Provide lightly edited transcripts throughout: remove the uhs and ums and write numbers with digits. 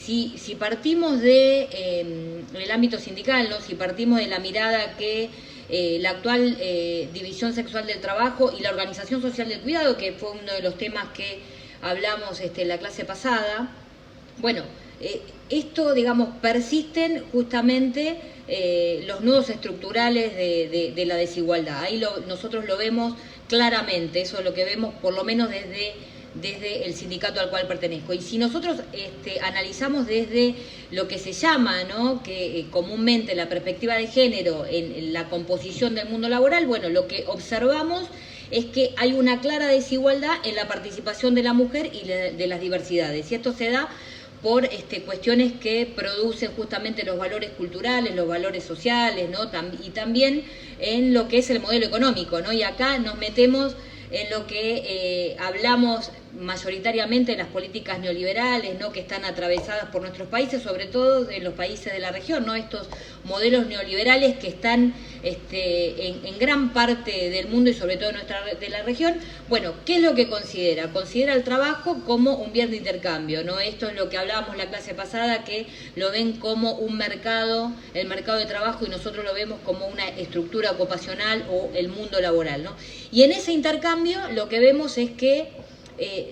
Si partimos del ámbito sindical, ¿no? Si partimos de la mirada que la actual división sexual del trabajo y la organización social del cuidado, que fue uno de los temas que hablamos en la clase pasada, bueno, esto, digamos, persisten justamente los nudos estructurales de la desigualdad. Ahí nosotros lo vemos claramente, eso es lo que vemos por lo menos desde el sindicato al cual pertenezco. Y si nosotros analizamos desde lo que se llama, ¿no?, que comúnmente la perspectiva de género en la composición del mundo laboral, bueno, lo que observamos es que hay una clara desigualdad en la participación de la mujer y de las diversidades. Y esto se da por cuestiones que producen justamente los valores culturales, los valores sociales, ¿no?, y también en lo que es el modelo económico, ¿no? Y acá nos metemos en lo que hablamos mayoritariamente de las políticas neoliberales, ¿no?, que están atravesadas por nuestros países, sobre todo en los países de la región, ¿no? Estos modelos neoliberales que están en gran parte del mundo y sobre todo de la región. Bueno, ¿qué es lo que considera? Considera el trabajo como un bien de intercambio, ¿no? Esto es lo que hablábamos la clase pasada, que lo ven como un mercado, el mercado de trabajo, y nosotros lo vemos como una estructura ocupacional o el mundo laboral, ¿no? Y en ese intercambio lo que vemos es que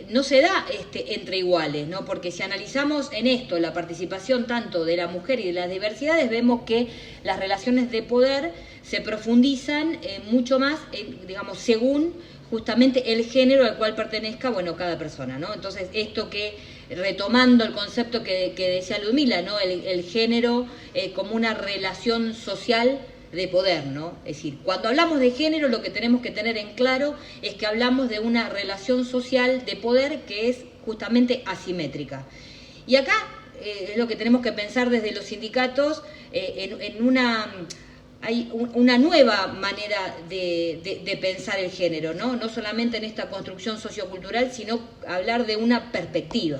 no se da entre iguales, ¿no? Porque si analizamos en esto la participación tanto de la mujer y de las diversidades, vemos que las relaciones de poder se profundizan mucho más, digamos, según justamente el género al cual pertenezca, bueno, cada persona, ¿no? Entonces, esto que, retomando el concepto que decía Ludmila, ¿no?, el género como una relación social de poder, ¿no? Es decir, cuando hablamos de género, lo que tenemos que tener en claro es que hablamos de una relación social de poder que es justamente asimétrica. Y acá es lo que tenemos que pensar desde los sindicatos hay una nueva manera de pensar el género, ¿no? No solamente en esta construcción sociocultural, sino hablar de una perspectiva.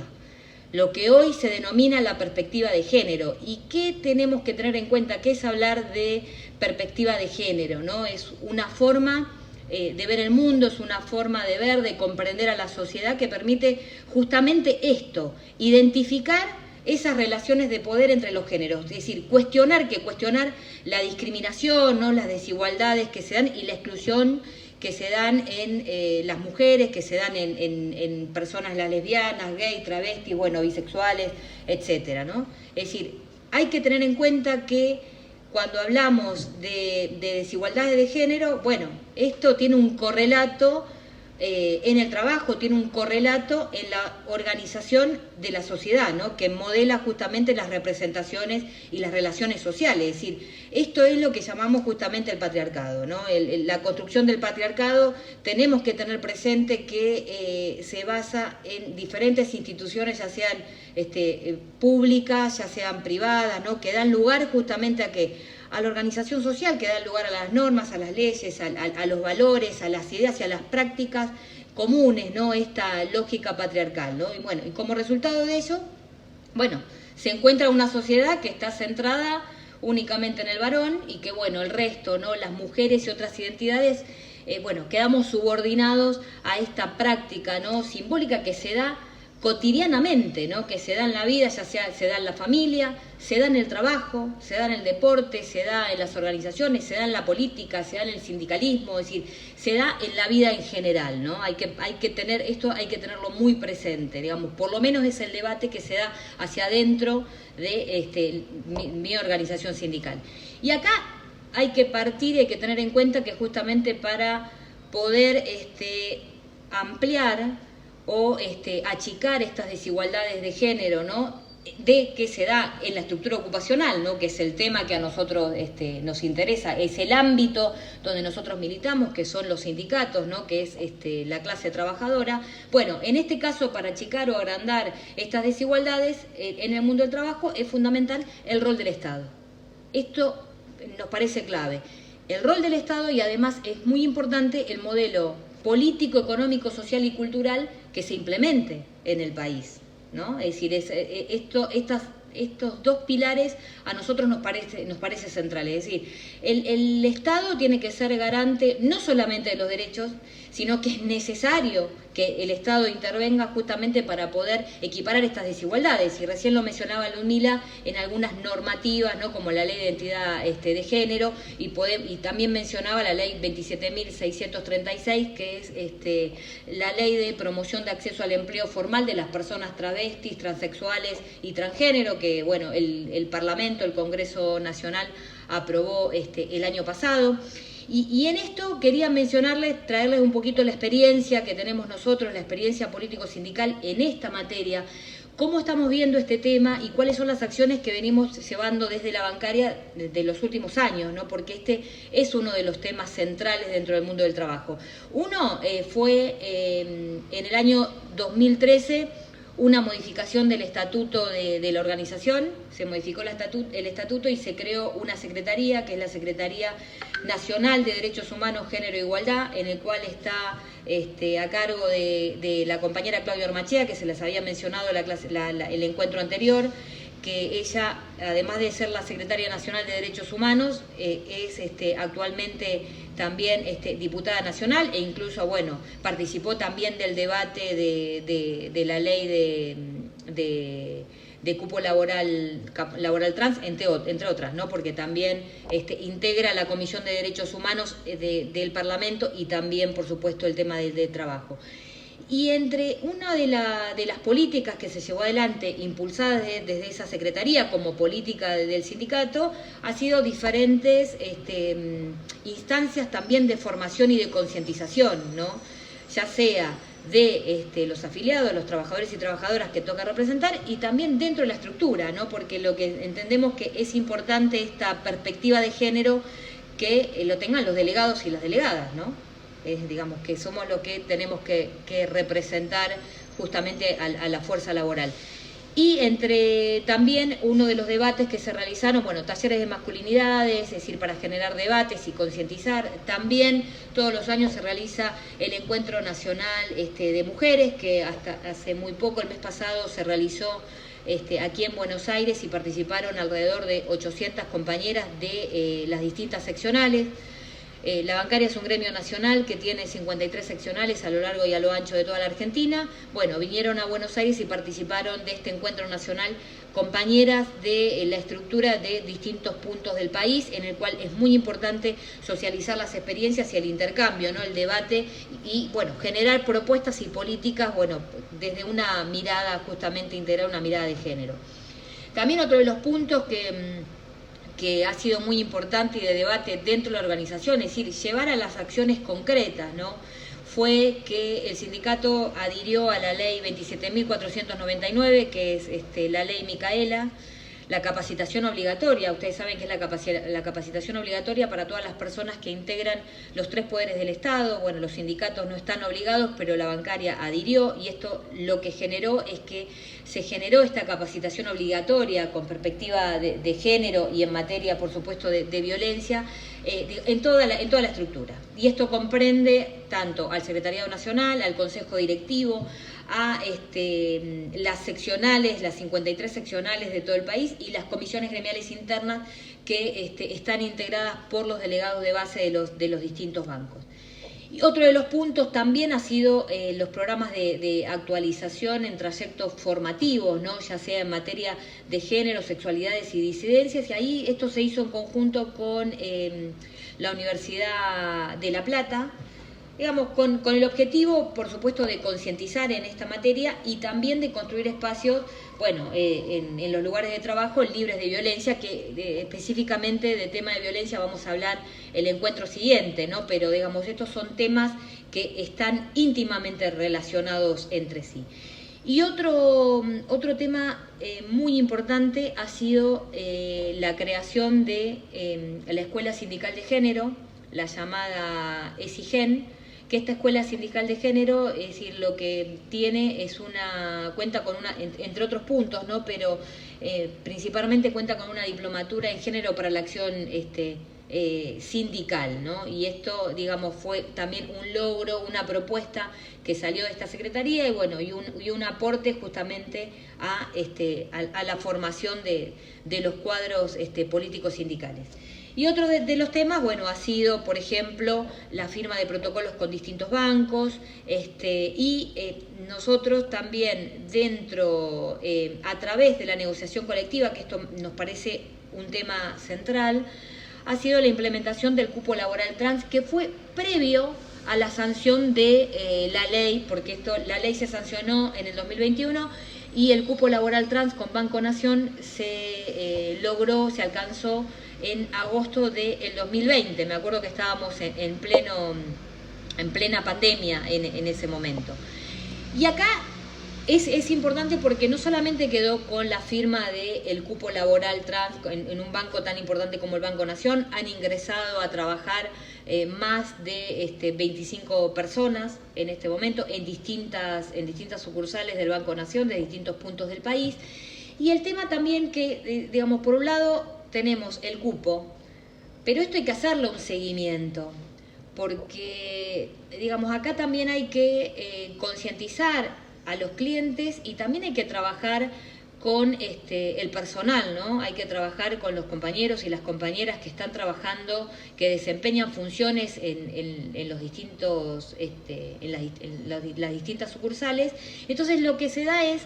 Lo que hoy se denomina la perspectiva de género. ¿Y qué tenemos que tener en cuenta? ¿Qué es hablar de perspectiva de género, ¿no? Es una forma de ver el mundo, es una forma de ver, de comprender a la sociedad que permite justamente esto, identificar esas relaciones de poder entre los géneros, es decir, cuestionar la discriminación, ¿no?, las desigualdades que se dan y la exclusión que se dan en las mujeres, que se dan en personas las lesbianas, gay, travestis, bueno, bisexuales, etcétera, ¿no? Es decir, hay que tener en cuenta que cuando hablamos de desigualdades de género, bueno, esto tiene un correlato en el trabajo, tiene un correlato en la organización de la sociedad, ¿no?, que modela justamente las representaciones y las relaciones sociales. Es decir, esto es lo que llamamos justamente el patriarcado, ¿no? La construcción del patriarcado, tenemos que tener presente que se basa en diferentes instituciones, ya sean públicas, ya sean privadas, ¿no?, que dan lugar justamente a la organización social, que da lugar a las normas, a las leyes, a los valores, a las ideas y a las prácticas comunes, ¿no?, esta lógica patriarcal, ¿no? Y bueno, y como resultado de ello, bueno, se encuentra una sociedad que está centrada únicamente en el varón y que, bueno, el resto, ¿no?, las mujeres y otras identidades, bueno, quedamos subordinados a esta práctica, ¿no?, simbólica que se da cotidianamente, ¿no?, que se da en la vida, ya sea se da en la familia, se da en el trabajo, se da en el deporte, se da en las organizaciones, se da en la política, se da en el sindicalismo, es decir, se da en la vida en general, ¿no? Hay que tenerlo muy presente, digamos, por lo menos es el debate que se da hacia adentro de mi organización sindical. Y acá hay que partir y hay que tener en cuenta que justamente para poder ampliar o achicar estas desigualdades de género, ¿no?, de que se da en la estructura ocupacional, ¿no?, que es el tema que a nosotros nos interesa, es el ámbito donde nosotros militamos, que son los sindicatos, ¿no?, que es la clase trabajadora. Bueno, en este caso, para achicar o agrandar estas desigualdades en el mundo del trabajo, es fundamental el rol del Estado. Esto nos parece clave. El rol del Estado, y además es muy importante el modelo político, económico, social y cultural que se implemente en el país, ¿no? Es decir, estos dos pilares a nosotros nos parece central. Es decir, el Estado tiene que ser garante no solamente de los derechos, sino que es necesario que el Estado intervenga justamente para poder equiparar estas desigualdades. Y recién lo mencionaba Ludmila en algunas normativas, ¿no? Como la Ley de Identidad de Género, y también mencionaba la Ley 27.636, que es la Ley de Promoción de Acceso al Empleo Formal de las personas travestis, transexuales y transgénero, que bueno, el Parlamento, el Congreso Nacional aprobó el año pasado. Y en esto quería mencionarles, traerles un poquito la experiencia que tenemos nosotros, la experiencia político-sindical en esta materia, cómo estamos viendo este tema y cuáles son las acciones que venimos llevando desde la bancaria de los últimos años, ¿no? Porque este es uno de los temas centrales dentro del mundo del trabajo. Uno fue en el año 2013, una modificación del estatuto de la organización, se modificó el estatuto y se creó una secretaría, que es la Secretaría Nacional de Derechos Humanos, Género e Igualdad, en el cual está a cargo de la compañera Claudia Ormachea, que se les había mencionado el encuentro anterior, que ella, además de ser la Secretaria Nacional de Derechos Humanos, es actualmente también diputada nacional e incluso, bueno, participó también del debate de la ley de cupo laboral trans, entre otras, ¿no? Porque también integra la Comisión de Derechos Humanos del Parlamento y también, por supuesto, el tema de trabajo. Y entre una de las políticas que se llevó adelante, impulsadas desde esa secretaría como política del sindicato, ha sido diferentes instancias también de formación y de concientización, ¿no? Ya sea de los afiliados, los trabajadores y trabajadoras que toca representar, y también dentro de la estructura, ¿no? Porque lo que entendemos que es importante esta perspectiva de género que lo tengan los delegados y las delegadas, ¿no? Digamos que somos los que tenemos que representar justamente a la fuerza laboral. Y entre también uno de los debates que se realizaron, bueno, talleres de masculinidades, es decir, para generar debates y concientizar. También todos los años se realiza el Encuentro Nacional de Mujeres, que hasta hace muy poco, el mes pasado, se realizó aquí en Buenos Aires y participaron alrededor de 800 compañeras de las distintas seccionales. La bancaria es un gremio nacional que tiene 53 seccionales a lo largo y a lo ancho de toda la Argentina. Bueno, vinieron a Buenos Aires y participaron de este encuentro nacional compañeras de la estructura de distintos puntos del país, en el cual es muy importante socializar las experiencias y el intercambio, ¿no? El debate y, bueno, generar propuestas y políticas, bueno, desde una mirada justamente integral, una mirada de género. También otro de los puntos que ha sido muy importante y de debate dentro de la organización, es decir, llevar a las acciones concretas, ¿no? Fue que el sindicato adhirió a la ley 27.499, que es la ley Micaela, la capacitación obligatoria. Ustedes saben que es la capacitación obligatoria para todas las personas que integran los 3 poderes del Estado. Bueno, los sindicatos no están obligados, pero la bancaria adhirió, y esto lo que generó es que se generó esta capacitación obligatoria con perspectiva de género y en materia, por supuesto, de violencia en toda la estructura. Y esto comprende tanto al Secretariado Nacional, al Consejo Directivo, a las seccionales, las 53 seccionales de todo el país y las comisiones gremiales internas que están integradas por los delegados de base de los distintos bancos. Y otro de los puntos también ha sido los programas de actualización en trayectos formativos, ¿no? Ya sea en materia de género, sexualidades y disidencias, y ahí esto se hizo en conjunto con la Universidad de La Plata, digamos, con el objetivo, por supuesto, de concientizar en esta materia y también de construir espacios, bueno, en los lugares de trabajo libres de violencia, que específicamente de tema de violencia vamos a hablar el encuentro siguiente, ¿no? Pero, digamos, estos son temas que están íntimamente relacionados entre sí. Y otro tema muy importante ha sido la creación de la Escuela Sindical de Género, la llamada ESIGEN, que esta Escuela Sindical de Género, es decir, lo que tiene es cuenta con entre otros puntos, ¿no? Pero principalmente cuenta con una diplomatura en género para la acción sindical, ¿no? Y esto, digamos, fue también un logro, una propuesta que salió de esta secretaría y, bueno, y un aporte justamente a la formación de los cuadros políticos sindicales. Y otro de los temas, bueno, ha sido, por ejemplo, la firma de protocolos con distintos bancos, nosotros también dentro, a través de la negociación colectiva, que esto nos parece un tema central, ha sido la implementación del cupo laboral trans, que fue previo a la sanción de la ley, porque la ley se sancionó en el 2021 y el cupo laboral trans con Banco Nación se alcanzó en agosto del 2020. Me acuerdo que estábamos en plena pandemia en ese momento. Y acá es importante porque no solamente quedó con la firma del cupo laboral trans en un banco tan importante como el Banco Nación, han ingresado a trabajar más de 25 personas en este momento en distintas sucursales del Banco Nación de distintos puntos del país. Y el tema también que, digamos, por un lado tenemos el cupo, pero esto hay que hacerle un seguimiento, porque, digamos, acá también hay que concientizar a los clientes y también hay que trabajar con el personal, ¿no? Hay que trabajar con los compañeros y las compañeras que están trabajando, que desempeñan funciones en los distintos, las distintas sucursales. Entonces lo que se da es,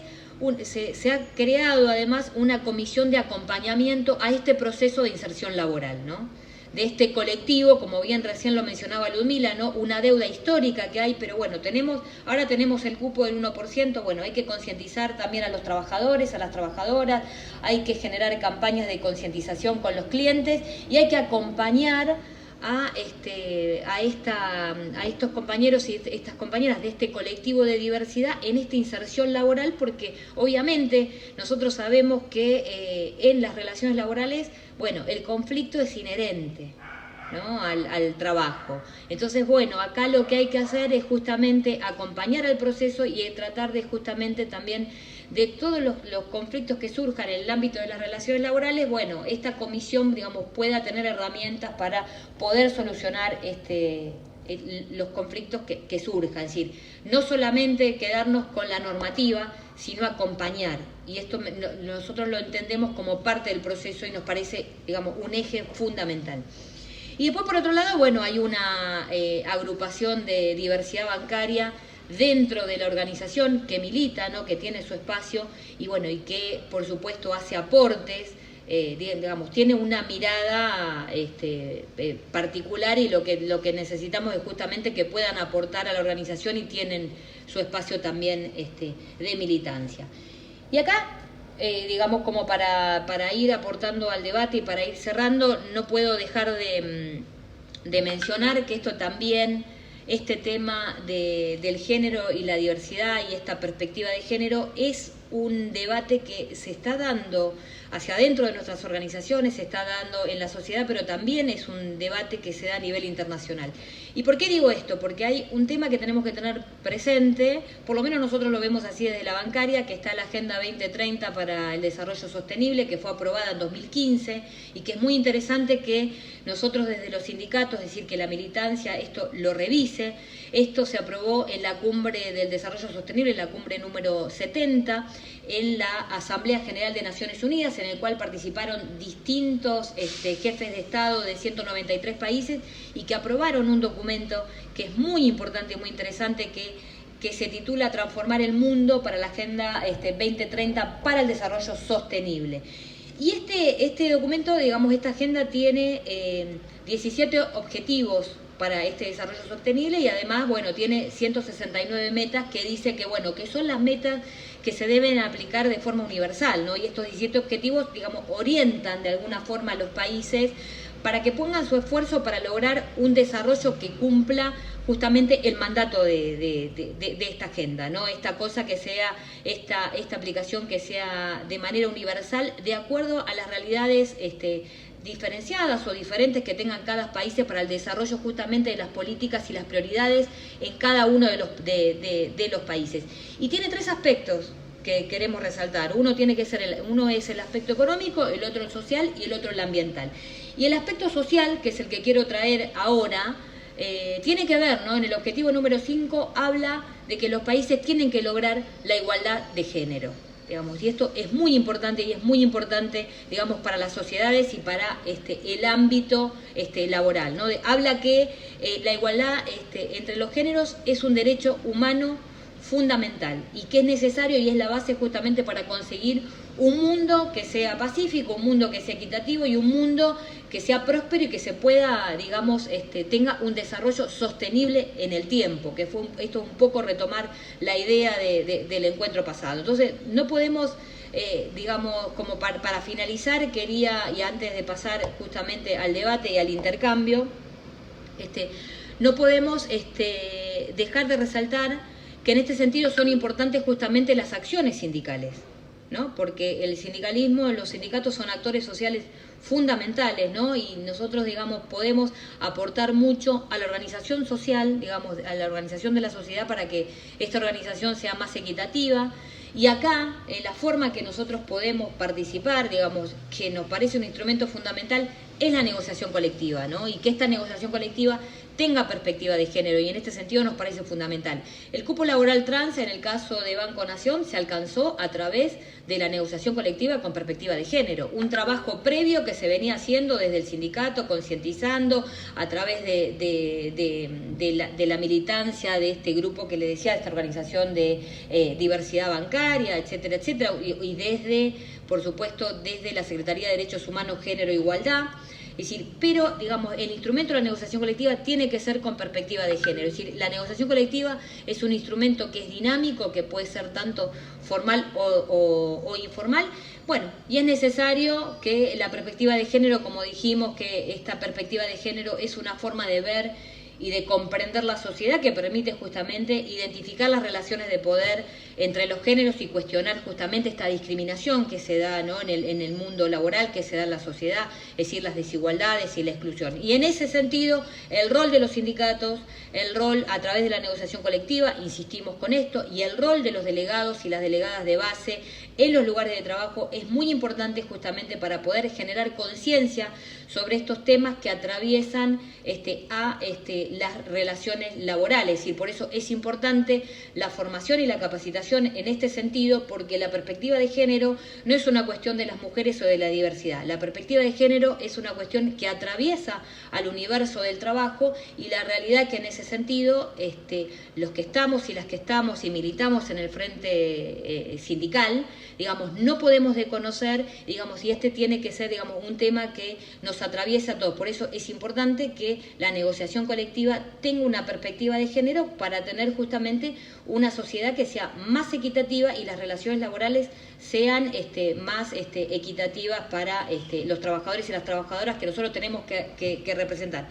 se ha creado además una comisión de acompañamiento a este proceso de inserción laboral, ¿no? De este colectivo, como bien recién lo mencionaba Ludmila, ¿no? Una deuda histórica que hay, pero bueno, ahora tenemos el cupo del 1%, bueno, hay que concientizar también a los trabajadores, a las trabajadoras, hay que generar campañas de concientización con los clientes y hay que acompañar a estos compañeros y estas compañeras de este colectivo de diversidad en esta inserción laboral, porque obviamente nosotros sabemos que en las relaciones laborales, bueno, el conflicto es inherente, ¿no? al trabajo. Entonces, bueno, acá lo que hay que hacer es justamente acompañar al proceso y tratar de justamente también de todos los conflictos que surjan en el ámbito de las relaciones laborales, bueno, esta comisión, digamos, pueda tener herramientas para poder solucionar los conflictos que surjan. Es decir, no solamente quedarnos con la normativa, sino acompañar. Y esto nosotros lo entendemos como parte del proceso y nos parece, digamos, un eje fundamental. Y después, por otro lado, bueno, hay una agrupación de diversidad bancaria dentro de la organización que milita, ¿no? Que tiene su espacio y bueno, y que por supuesto hace aportes, digamos, tiene una mirada particular, y lo que necesitamos es justamente que puedan aportar a la organización y tienen su espacio también de militancia. Y acá, digamos, como para ir aportando al debate y para ir cerrando, no puedo dejar de mencionar que esto también, este tema del género y la diversidad y esta perspectiva de género es un debate que se está dando hacia adentro de nuestras organizaciones, se está dando en la sociedad, pero también es un debate que se da a nivel internacional. ¿Y por qué digo esto? Porque hay un tema que tenemos que tener presente, por lo menos nosotros lo vemos así desde la bancaria, que está la Agenda 2030 para el Desarrollo Sostenible, que fue aprobada en 2015, y que es muy interesante que nosotros desde los sindicatos, es decir, que la militancia esto lo revise. Esto se aprobó en la Cumbre del Desarrollo Sostenible, en la cumbre número 70, en la Asamblea General de Naciones Unidas, en el cual participaron distintos jefes de Estado de 193 países y que aprobaron un documento que es muy importante y muy interesante, que se titula Transformar el mundo para la Agenda 2030 para el Desarrollo Sostenible. Y este documento, digamos, esta agenda tiene 17 objetivos para este desarrollo sostenible y además, bueno, tiene 169 metas que dice que, bueno, que son las metas que se deben aplicar de forma universal, ¿no? Y estos 17 objetivos, digamos, orientan de alguna forma a los países para que pongan su esfuerzo para lograr un desarrollo que cumpla justamente el mandato de esta agenda, ¿no? Esta cosa que sea, esta aplicación que sea de manera universal, de acuerdo a las realidades diferenciadas o diferentes que tengan cada país para el desarrollo justamente de las políticas y las prioridades en cada uno de los países. Y tiene 3 aspectos que queremos resaltar. Uno es el aspecto económico, el otro el social y el otro el ambiental. Y el aspecto social, que es el que quiero traer ahora, tiene que ver, ¿no? En el objetivo número 5 habla de que los países tienen que lograr la igualdad de género. digamos, y esto es muy importante y es muy importante, digamos, para las sociedades y para el ámbito laboral, ¿no? Habla que la igualdad entre los géneros es un derecho humano fundamental y que es necesario y es la base justamente para conseguir un mundo que sea pacífico, un mundo que sea equitativo y un mundo que sea próspero y que se pueda, digamos, tenga un desarrollo sostenible en el tiempo, que fue esto un poco retomar la idea del encuentro pasado. Entonces, no podemos, digamos, como para finalizar, quería, y antes de pasar justamente al debate y al intercambio, no podemos dejar de resaltar que en este sentido son importantes justamente las acciones sindicales, ¿no? Porque el sindicalismo, los sindicatos son actores sociales fundamentales, ¿no? Y nosotros, digamos, podemos aportar mucho a la organización social, digamos, a la organización de la sociedad para que esta organización sea más equitativa. Y acá, la forma que nosotros podemos participar, digamos, que nos parece un instrumento fundamental, es la negociación colectiva, ¿no? Y que esta negociación colectiva tenga perspectiva de género, y en este sentido nos parece fundamental. El cupo laboral trans, en el caso de Banco Nación, se alcanzó a través de la negociación colectiva con perspectiva de género, un trabajo previo que se venía haciendo desde el sindicato, concientizando a través de la militancia de este grupo que le decía, de esta organización de diversidad bancaria, etcétera, etcétera, y desde, por supuesto, desde la Secretaría de Derechos Humanos, Género e Igualdad. Es decir, pero, digamos, el instrumento de la negociación colectiva tiene que ser con perspectiva de género. Es decir, la negociación colectiva es un instrumento que es dinámico, que puede ser tanto formal o informal. Bueno, y es necesario que la perspectiva de género, como dijimos, que esta perspectiva de género es una forma de ver y de comprender la sociedad que permite justamente identificar las relaciones de poder entre los géneros y cuestionar justamente esta discriminación que se da, ¿no?, en el mundo laboral, que se da en la sociedad, es decir, las desigualdades y la exclusión. Y en ese sentido, el rol de los sindicatos, el rol a través de la negociación colectiva, insistimos con esto, y el rol de los delegados y las delegadas de base en los lugares de trabajo es muy importante justamente para poder generar conciencia sobre estos temas que atraviesan las relaciones laborales, y por eso es importante la formación y la capacitación en este sentido, porque la perspectiva de género no es una cuestión de las mujeres o de la diversidad. La perspectiva de género es una cuestión que atraviesa al universo del trabajo, y la realidad que en ese sentido los que estamos y las que estamos y militamos en el frente sindical, digamos, no podemos desconocer, digamos, y tiene que ser, digamos, un tema que nos atraviesa a todos. Por eso es importante que la negociación colectiva tenga una perspectiva de género para tener justamente una sociedad que sea más equitativa y las relaciones laborales sean más equitativas para los trabajadores y las trabajadoras que nosotros tenemos que representar.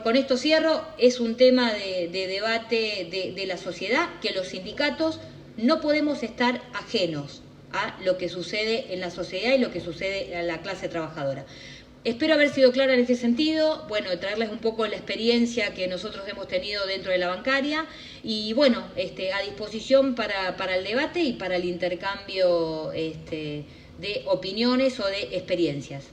Con esto cierro, es un tema de debate de la sociedad, que los sindicatos no podemos estar ajenos a lo que sucede en la sociedad y lo que sucede en la clase trabajadora. Espero haber sido clara en este sentido, bueno, traerles un poco la experiencia que nosotros hemos tenido dentro de la bancaria, y bueno, a disposición para el debate y para el intercambio de opiniones o de experiencias.